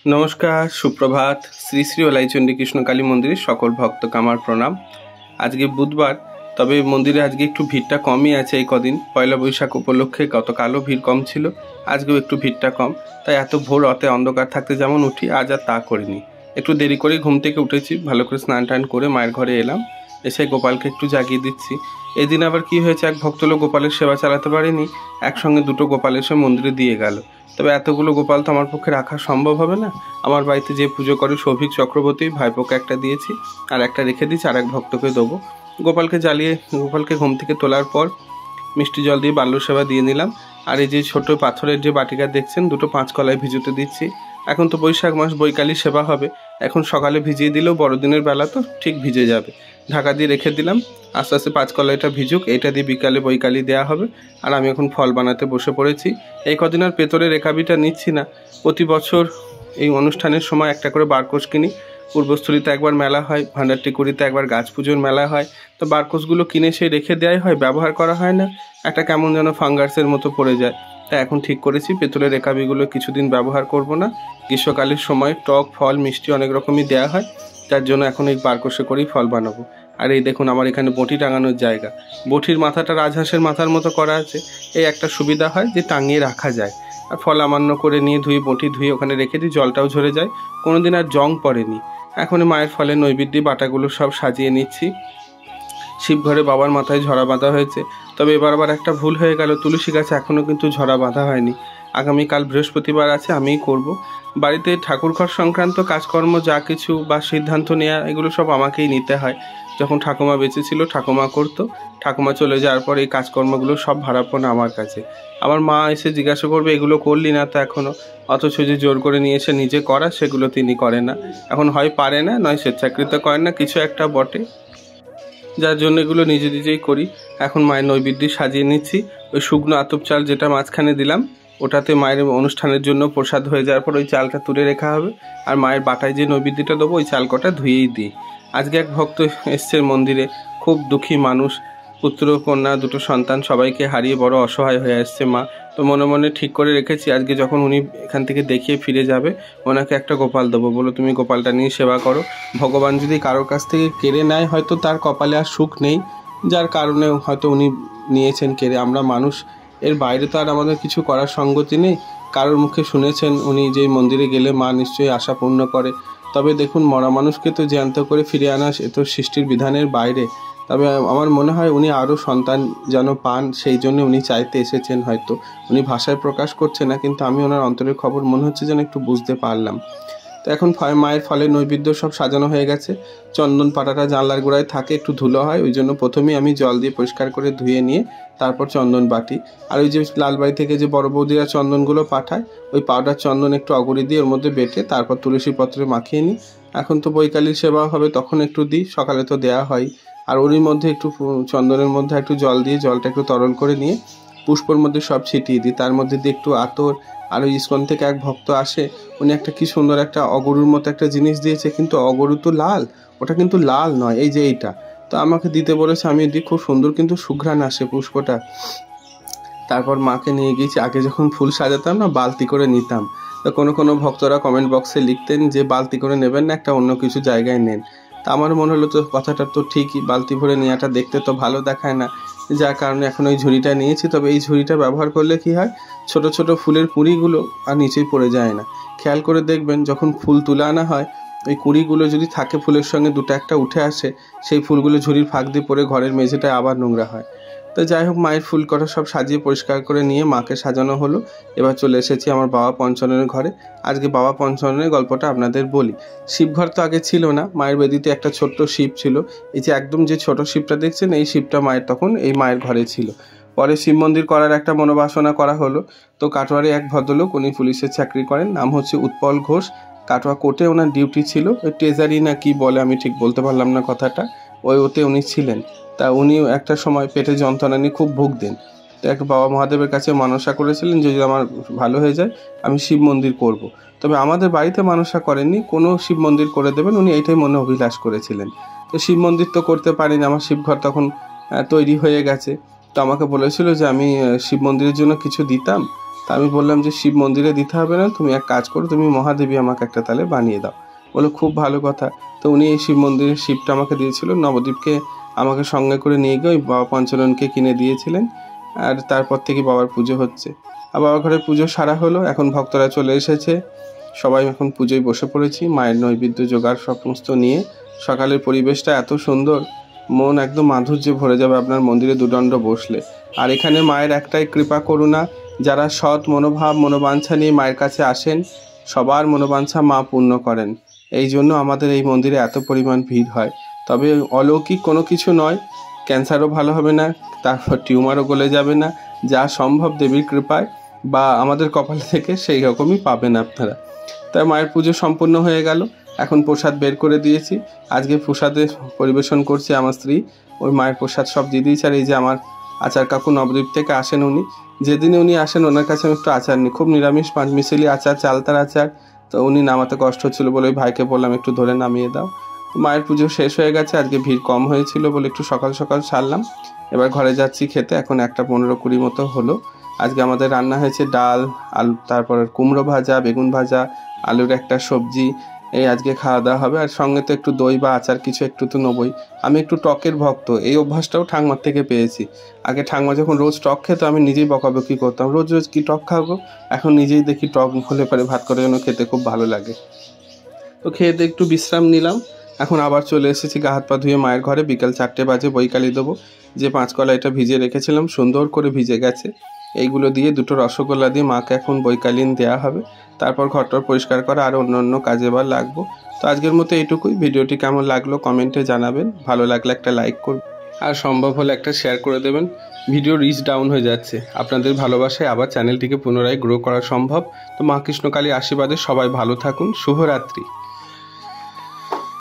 নমস্কার, সুপ্রভাত। শ্রী শ্রী ওলাইচণ্ডী কৃষ্ণকালী মন্দিরে সকল ভক্তকে আমার প্রণাম। আজকে বুধবার, তবে মন্দিরে আজকে একটু ভিড়টা কমই আছে। এই কদিন পয়লা বৈশাখ উপলক্ষে গতকালও ভিড় কম ছিল, আজকেও একটু ভিড়টা কম। তাই এত ভোর অতে অন্ধকার থাকতে যেমন উঠি, আজ আর তা করিনি। একটু দেরি করে ঘুম থেকে উঠেছি, ভালো করে স্নান টান করে মায়ের ঘরে এলাম, এসে গোপালকে একটু জাগিয়ে দিচ্ছি। এদিন আবার কি হয়েছে, এক ভক্তলোক গোপালের সেবা চালাতে পারেনি, একসঙ্গে দুটো গোপাল এসে মন্দিরে দিয়ে গেল। তবে এতগুলো গোপাল তো আমার পক্ষে রাখা সম্ভব হবে না। আমার বাড়িতে যে পুজো করে সৌভিক চক্রবর্তী, ভাইপোকে একটা দিয়েছি, আর একটা রেখে দিয়েছি, আর এক ভক্তকে দেবো। গোপালকে ঘুম থেকে তোলার পর মিষ্টি জল দিয়ে বাল্য সেবা দিয়ে নিলাম। আর এই যে ছোট পাথরের যে বাটিকা দেখছেন, দুটো 5 কলায় ভিজুতে দিচ্ছি। এখন তো বৈশাখ মাস, বৈকালী সেবা হবে। এখন সকালে ভিজিয়ে দিলেও বড়দিনের বেলা তো ঠিক ভিজে যাবে। ঢাকা দিয়ে রেখে দিলাম, আস্তে আস্তে 5 কলাইটা ভিজুক, এইটা দিয়ে বিকালে বৈকালী দেওয়া হবে। আর আমি এখন ফল বানাতে বসে পড়েছি। এই কদিন আর পেতরের রেকাবিটা নিচ্ছি না। প্রতি বছর এই অনুষ্ঠানের সময় একটা করে বারকোষ কিনি। পূর্বস্থলীতে একবার মেলা হয়, ভান্ডারটিকুড়িতে একবার গাছ পুজোর মেলা হয়। তো বারকোষগুলো কিনে সেই রেখে দেওয়াই হয়, ব্যবহার করা হয় না। একটা কেমন যেন ফাঙ্গাসের মতো পড়ে যায়। তাই এখন ঠিক করেছি পেতলের রেকাবিগুলো কিছুদিন ব্যবহার করব না। গ্রীষ্মকালের সময় টক ফল মিষ্টি অনেক রকমই দেওয়া হয়, তার জন্য এখন এই বারকোষে করেই ফল বানাবো। আর এই দেখুন, আমার এখানে বটি টাঙানোর জায়গা। বটির মাথাটা রাজহাঁসের মাথার মতো করা আছে। এই একটা সুবিধা হয় যে টাঙিয়ে রাখা যায়। আর ফল আমান্য করে নিয়ে বটি ধুয়ে ওখানে রেখে দিই, জলটাও ঝরে যায়, কোনোদিন আর জং পড়েনি। এখন মায়ের ফলের নৈবেদ্য বাটাগুলো সব সাজিয়ে নিচ্ছি। শিবঘরে বাবার মাথায় ঝরা বাঁধা হয়েছে, তবে এবার আবার একটা ভুল হয়ে গেল, তুলসী গাছে এখনও কিন্তু ঝরা বাঁধা হয়নি। আগামীকাল বৃহস্পতিবার আছে, আমিই করব। বাড়িতে ঠাকুরঘর সংক্রান্ত কাজকর্ম যা কিছু বা সিদ্ধান্ত নেওয়া, এগুলো সব আমাকেই নিতে হয়। যখন ঠাকুমা বেঁচে ছিল ঠাকুমা করতো, ঠাকুমা চলে যাওয়ার পর এই কাজকর্মগুলো সব ভাড়াপন আমার কাছে। আমার মা এসে জিজ্ঞাসা করবে, এগুলো করলি না তো এখনও? অথচ যে জোর করে নিয়ে এসে নিজে করা, সেগুলো তিনি করেন না। এখন হয় পারে না, নয় স্বেচ্ছাকৃত করেন না, কিছু একটা বটে, যার জন্য এগুলো নিজেই করি। এখন মায়ের নৈবেদ্য সাজিয়ে নিচ্ছি। ওই শুকনো আতপ চাল যেটা মাঝখানে দিলাম, ওটাতে মায়ের অনুষ্ঠানের জন্য প্রসাদ হয়ে যাওয়ার পর ওই চালটা তুলে রাখা হবে। আর মায়ের বাটায় যে নৈবেদ্যটা দেবো, ওই চাল কটা ধুয়েই দিই। আজকে এক ভক্ত এসছে মন্দিরে, খুব দুঃখী মানুষ, পুত্র কন্যা দুটো সন্তান সবাইকে হারিয়ে বড় অসহায় হয়ে আসছে মা। তো মনে মনে ঠিক করে রেখেছি, আজকে যখন উনি এখান থেকে দেখিয়ে ফিরে যাবে, ওনাকে একটা গোপাল দেবো। বলো, তুমি গোপালটা নিয়ে সেবা করো। ভগবান যদি কারোর কাছ থেকে কেড়ে নেয়, হয়তো তার কপালে আর সুখ নেই, যার কারণে হয়তো উনি নিয়েছেন কেড়ে। আমরা মানুষ, এর বাইরে তো আর আমাদের কিছু করার সঙ্গতি নেই। কারোর মুখে শুনেছেন উনি যে মন্দিরে গেলে মা নিশ্চয়ই আশা পূর্ণ করে। তবে দেখুন, মরা মানুষকে তো জ্যান্ত করে ফিরে আনা, এ তো সৃষ্টির বিধানের বাইরে। তবে আমার মনে হয় উনি আরও সন্তান যেন পান, সেই জন্য উনি চাইতে এসেছেন। হয়তো উনি ভাষায় প্রকাশ করছে না, কিন্তু আমি ওনার অন্তরের খবর মনে হচ্ছে যেন একটু বুঝতে পারলাম। তো এখন মায়ের ফলের নৈবেদ্য সব সাজানো হয়ে গেছে। চন্দন পাতাটা জানলার গোড়ায় থাকে, একটু ধুলো হয়, ওই জন্য প্রথমেই আমি জল দিয়ে পরিষ্কার করে ধুয়ে নিয়ে তারপর চন্দন বাটি। আর ওই যে লালবাড়ি থেকে যে বড় বৌদিরা চন্দনগুলো পাঠায়, ওই পাউডার চন্দন একটু অগরি দিয়ে ওর মধ্যে বেটে তারপর তুলসী পত্রে মাখিয়ে নিই। এখন তো বৈকালীর সেবা হবে, তখন একটু দিই, সকালে তো দেওয়া হয়। আর ওরই মধ্যে একটু চন্দনের মধ্যে একটু জল দিয়ে, জলটা একটু তরল করে নিয়ে পুষ্পর মধ্যে সব ছিটিয়ে দিই। তার মধ্যে দিয়ে একটু আতর। আর ওই ইস্কন থেকে এক ভক্ত আসে, উনি একটা কি সুন্দর একটা অগরুর মতো একটা জিনিস দিয়েছে, কিন্তু অগরু তো লাল, ওটা কিন্তু লাল নয়, এই যে এইটা। তো আমাকে দিতে বলেছে, আমি দিই, খুব সুন্দর কিন্তু সুঘ্রাণ আসে পুষ্পটা। তারপর মাকে নিয়ে গিয়েছি। আগে যখন ফুল সাজাতাম না, বালতি করে নিতাম। তো কোনো ভক্তরা কমেন্ট বক্সে লিখতেন যে বালতি করে নেবেন না, একটা অন্য কিছু জায়গায় নেন। তা আমার মনে হলো তো কথাটা তো ঠিকই, বালতি ভরে নেওয়াটা দেখতে তো ভালো দেখায় না, যার কারণে এখন ওই ঝুড়িটা নিয়েছি। তবে এই ঝুড়িটা ব্যবহার করলে কি হয়, ছোট ছোট ফুলের কুঁড়িগুলো আর নিচেই পড়ে যায় না। খেয়াল করে দেখবেন, যখন ফুল তুলে আনা হয়, ওই কুঁড়িগুলো যদি থাকে ফুলের সঙ্গে, দুটো একটা উঠে আসে, সেই ফুলগুলো ঝুড়ির ফাঁক দিয়ে পড়ে ঘরের মেঝেটায় আবার নোংরা হয়। তো যাই হোক, মায়ের ফুল কটা সব সাজিয়ে পরিষ্কার করে নিয়ে মাকে সাজানো হলো। এবার চলে এসেছি আমার বাবা পঞ্চাননের ঘরে। আজকে বাবা পঞ্চাননের গল্পটা আপনাদের বলি। শিবঘর তো আগে ছিল না, মায়ের বেদিতে একটা ছোট্ট শিব ছিল। এই যে একদম যে ছোট শিবটা দেখছেন, এই শিবটা মায়ের তখন এই মায়ের ঘরে ছিল। পরে শিব মন্দির করার একটা মনোবাসনা করা হলো। তো কাটোয়ারে এক ভদ্রলোক, উনি পুলিশের চাকরি করেন, নাম হচ্ছে উৎপল ঘোষ। কাটোয়া কোর্টে ওনার ডিউটি ছিল, ওই ট্রেজারি না কি বলে, আমি ঠিক বলতে পারলাম না কথাটা, ওতে উনি ছিলেন। তা উনি একটা সময় পেটে যন্ত্রণা নিয়ে খুব ভুগতেন। তো একটা বাবা মহাদেবের কাছে মানসা করেছিলেন, যদি আমার ভালো হয়ে যায় আমি শিব মন্দির করব। তবে আমাদের বাড়িতে মানসা করেননি, কোনো শিব মন্দির করে দেবেন, উনি এইটাই মনে অভিলাষ করেছিলেন। তো শিব মন্দির তো করতে পারিনি, আমার শিবঘর তখন তৈরি হয়ে গেছে। তো আমাকে বলেছিল যে আমি শিব মন্দিরের জন্য কিছু দিতাম। তা আমি বললাম যে শিব মন্দিরে দিতে হবে না, তুমি এক কাজ করো, তুমি মহাদেবী আমাকে একটা তাহলে বানিয়ে দাও। বলে খুব ভালো কথা। তো উনি এই শিব মন্দিরের শিবটা আমাকে দিয়েছিল, নবদ্বীপকে আমাকে সঙ্গে করে নিয়ে গিয়ে ওই বাবা পঞ্চাননকে কিনে দিয়েছিলেন। আর তারপর থেকে বাবার পুজো হচ্ছে। আর বাবার ঘরে পুজো সারা হলো, এখন ভক্তরা চলে এসেছে, সবাই এখন পুজোয় বসে পড়েছি। মায়ের নৈবেদ্য জোগাড় সমস্ত নিয়ে সকালের পরিবেশটা এত সুন্দর, মন একদম মাধুর্যে ভরে যাবে আপনার মন্দিরে দুদণ্ড বসলে। আর এখানে মায়ের একটাই কৃপা করুণা, যারা সৎ মনোভাব মনোবাঞ্ছা নিয়ে মায়ের কাছে আসেন সবার মনোবাঞ্ছা মা পূর্ণ করেন। এই জন্য আমাদের এই মন্দিরে এত পরিমাণ ভিড় হয়। তবে অলৌকিক কোনো কিছু নয়, ক্যান্সারও ভালো হবে না, তারপর টিউমারও গলে যাবে না, যা সম্ভব দেবীর কৃপায় বা আমাদের কপাল থেকে সেই রকমই পাবেন আপনারা। তাই মায়ের পুজো সম্পূর্ণ হয়ে গেল, এখন প্রসাদ বের করে দিয়েছি। আজকে প্রসাদে পরিবেশন করছে আমার স্ত্রী, ওই মায়ের প্রসাদ সব দিয়ে দিয়েছে। আর এই যে আমার আচার কাকু নবদ্বীপ থেকে আসেন, উনি যেদিনে উনি আসেন ওনার কাছে আমি একটু আচার নিই, খুব নিরামিষ পাঁচমিশালি আচার, চালতার আচার। তো উনি নামাতে কষ্ট হচ্ছিলো বলে ওই ভাইকে বললাম একটু ধরে নামিয়ে দাও। মায়ের পুজো শেষ হয়ে গেছে, আজকে ভিড় কম হয়েছিল বলে একটু সকাল সকাল সারলাম। এবার ঘরে যাচ্ছি খেতে, এখন 1:15-20 মতো হলো। আজকে আমাদের রান্না হয়েছে ডাল, আলু, তারপর কুমড়ো ভাজা, বেগুন ভাজা, আলুর একটা সবজি, এই আজকে খাওয়া দাওয়া হবে। আর সঙ্গে তো একটু দই বা আচার কিছু একটু তো নেবই। আমি একটু টকের ভক্ত, এই অভ্যাসটাও ঠাংমার থেকে পেয়েছি। আগে ঠাংমা যখন রোজ টক খেতো আমি নিজেই বকাবকি করতাম, রোজ রোজ কি টক খাবো। এখন নিজেই দেখি টক হলে পরে ভাত করে যেন খেতে খুব ভালো লাগে। তো খেয়ে দিয়ে একটু বিশ্রাম নিলাম, এখন আবার চলে এসেছি গা হাত পা ধুয়ে মায়ের ঘরে। বিকাল 4টে বাজে বৈকালি দেবো। যে 5 কলা এটা ভিজে রেখেছিলাম সুন্দর করে ভিজে গেছে, এইগুলো দিয়ে 2টো রসগোল্লা দিয়ে মাকে এখন বৈকালীন দেওয়া হবে। তারপর ঘরটর পরিষ্কার করা আর অন্য কাজে বার লাগবো। তো আজকের মতো এইটুকুই। ভিডিওটি কেমন লাগলো কমেন্টে জানাবেন, ভালো লাগলে একটা লাইক করবেন আর সম্ভব হলে একটা শেয়ার করে দেবেন। ভিডিও রিচ ডাউন হয়ে যাচ্ছে, আপনাদের ভালোবাসায় আবার চ্যানেলটিকে পুনরায় গ্রো করা সম্ভব। তো মা কৃষ্ণকালীর আশীর্বাদে সবাই ভালো থাকুন। শুভরাত্রি।